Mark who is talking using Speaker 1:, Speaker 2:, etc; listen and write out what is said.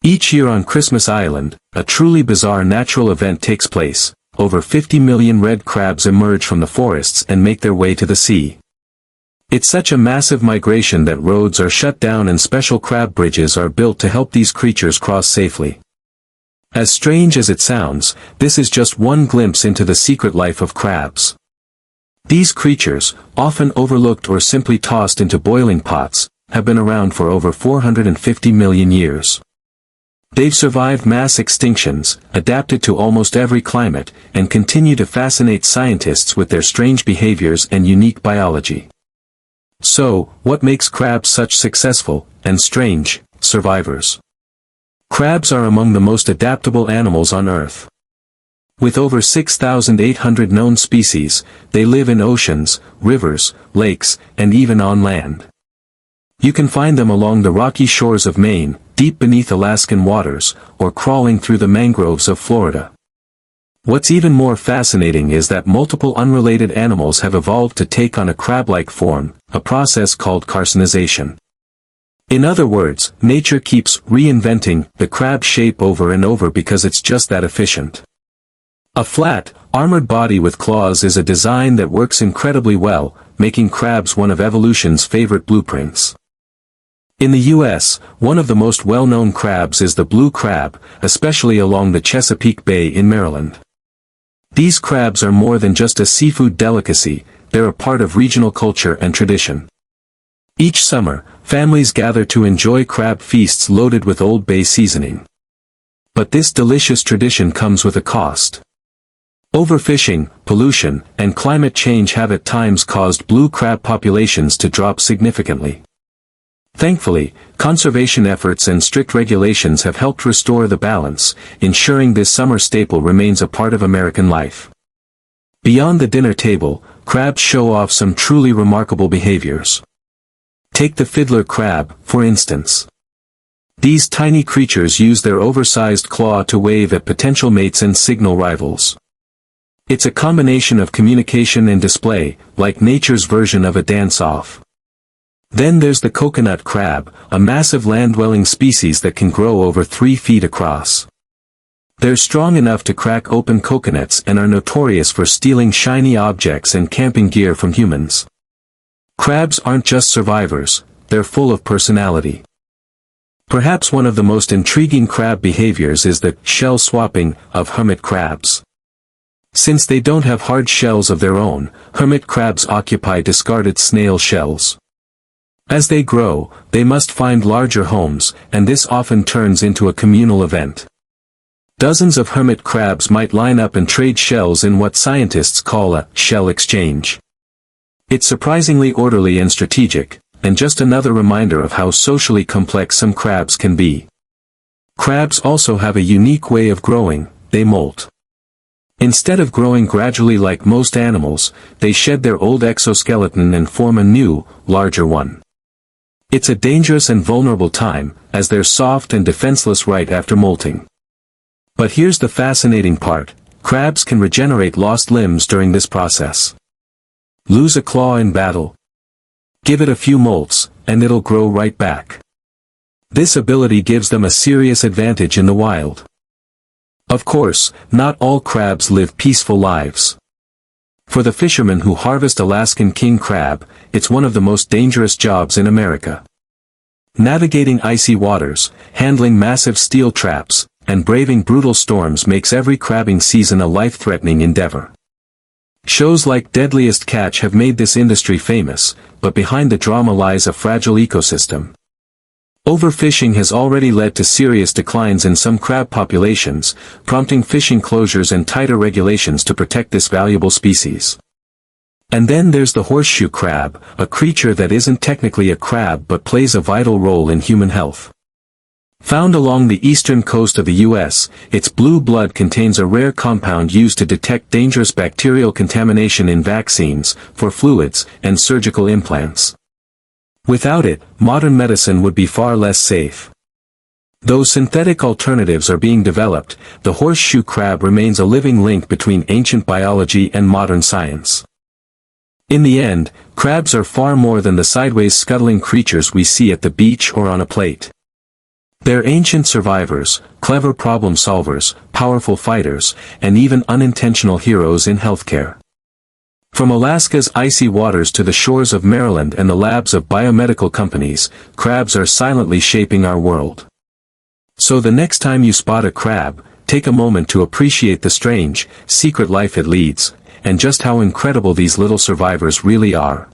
Speaker 1: Each year on Christmas Island, a truly bizarre natural event takes place. Over 50 million red crabs emerge from the forests and make their way to the sea. It's such a massive migration that roads are shut down and special crab bridges are built to help these creatures cross safely. As strange as it sounds, this is just one glimpse into the secret life of crabs. These creatures, often overlooked or simply tossed into boiling pots, have been around for over 450 million years. They've survived mass extinctions, adapted to almost every climate, and continue to fascinate scientists with their strange behaviors and unique biology. So, what makes crabs such successful, and strange, survivors? Crabs are among the most adaptable animals on Earth. With over 6,800 known species, they live in oceans, rivers, lakes, and even on land. You can find them along the rocky shores of Maine, deep beneath Alaskan waters, or crawling through the mangroves of Florida. What's even more fascinating is that multiple unrelated animals have evolved to take on a crab-like form, a process called carcinization. In other words, nature keeps reinventing the crab shape over and over because it's just that efficient. A flat, armored body with claws is a design that works incredibly well, making crabs one of evolution's favorite blueprints. In the U.S., one of the most well-known crabs is the blue crab, especially along the Chesapeake Bay in Maryland. These crabs are more than just a seafood delicacy, they're a part of regional culture and tradition. Each summer, families gather to enjoy crab feasts loaded with Old Bay seasoning. But this delicious tradition comes with a cost. Overfishing, pollution, and climate change have at times caused blue crab populations to drop significantly. Thankfully, conservation efforts and strict regulations have helped restore the balance, ensuring this summer staple remains a part of American life. Beyond the dinner table, crabs show off some truly remarkable behaviors. Take the fiddler crab, for instance. These tiny creatures use their oversized claw to wave at potential mates and signal rivals. It's a combination of communication and display, like nature's version of a dance-off. Then there's the coconut crab, a massive land-dwelling species that can grow over 3 feet across. They're strong enough to crack open coconuts and are notorious for stealing shiny objects and camping gear from humans. Crabs aren't just survivors, they're full of personality. Perhaps one of the most intriguing crab behaviors is the shell swapping of hermit crabs. Since they don't have hard shells of their own, hermit crabs occupy discarded snail shells. As they grow, they must find larger homes, and this often turns into a communal event. Dozens of hermit crabs might line up and trade shells in what scientists call a shell exchange. It's surprisingly orderly and strategic, and just another reminder of how socially complex some crabs can be. Crabs also have a unique way of growing, they molt. Instead of growing gradually like most animals, they shed their old exoskeleton and form a new, larger one. It's a dangerous and vulnerable time, as they're soft and defenseless right after molting. But here's the fascinating part, crabs can regenerate lost limbs during this process. Lose a claw in battle. Give it a few molts, and it'll grow right back. This ability gives them a serious advantage in the wild. Of course, not all crabs live peaceful lives. For the fishermen who harvest Alaskan king crab, it's one of the most dangerous jobs in America. Navigating icy waters, handling massive steel traps, and braving brutal storms makes every crabbing season a life-threatening endeavor. Shows like Deadliest Catch have made this industry famous, but behind the drama lies a fragile ecosystem. Overfishing has already led to serious declines in some crab populations, prompting fishing closures and tighter regulations to protect this valuable species. And then there's the horseshoe crab, a creature that isn't technically a crab but plays a vital role in human health. Found along the eastern coast of the U.S., its blue blood contains a rare compound used to detect dangerous bacterial contamination in vaccines, for fluids, and surgical implants. Without it, modern medicine would be far less safe. Though synthetic alternatives are being developed, the horseshoe crab remains a living link between ancient biology and modern science. In the end, crabs are far more than the sideways scuttling creatures we see at the beach or on a plate. They're ancient survivors, clever problem solvers, powerful fighters, and even unintentional heroes in healthcare. From Alaska's icy waters to the shores of Maryland and the labs of biomedical companies, crabs are silently shaping our world. So the next time you spot a crab, take a moment to appreciate the strange, secret life it leads, and just how incredible these little survivors really are.